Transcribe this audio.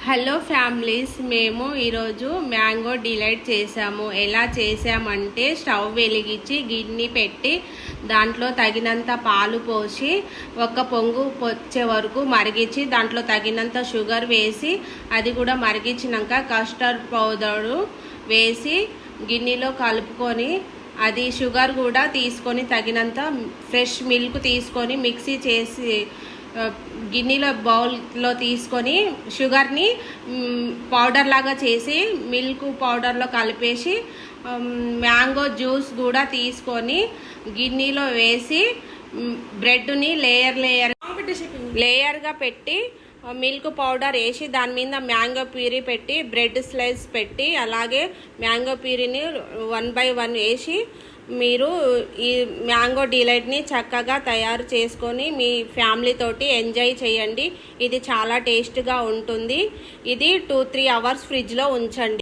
Hello families, మేము ఈరోజు mango delight చేసాము. ఎలా చేసామంటే స్టవ్ వెలిగించి గిన్నె పెట్టి దాంట్లో తగినంత పాలు పోసి ఒక పొంగు వచ్చే వరకు మరిగించి దాంట్లో తగినంత షుగర్ వేసి అది కూడా మరిగించినాక కస్టర్డ్ పౌడర్ వేసి గిన్నెలో కలుపుకొని అది షుగర్ కూడా తీసుకొని తగినంత ఫ్రెష్ మిల్క్ తీసుకొని మిక్సీ చేసి గిన్నెలో బౌల్లో తీసుకొని షుగర్ని పౌడర్ లాగా చేసి మిల్క్ పౌడర్లో కలిపేసి మ్యాంగో జ్యూస్ కూడా తీసుకొని గిన్నెలో వేసి బ్రెడ్ని లేయర్గా పెట్టి మిల్క్ పౌడర్ వేసి దాని మీద మ్యాంగో ప్యూరీ పెట్టి బ్రెడ్ స్లైస్ పెట్టి అలాగే మ్యాంగో ప్యూరీని 1 by 1 వేసి మీరు ఈ మ్యాంగో డిలైట్ని చక్కగా తయారు చేసుకొని మీ ఫ్యామిలీ తోటి ఎంజాయ్ చేయండి. ఇది చాలా టేస్ట్గా ఉంటుంది. ఇది 2-3 అవర్స్ ఫ్రిడ్జ్లో ఉంచండి.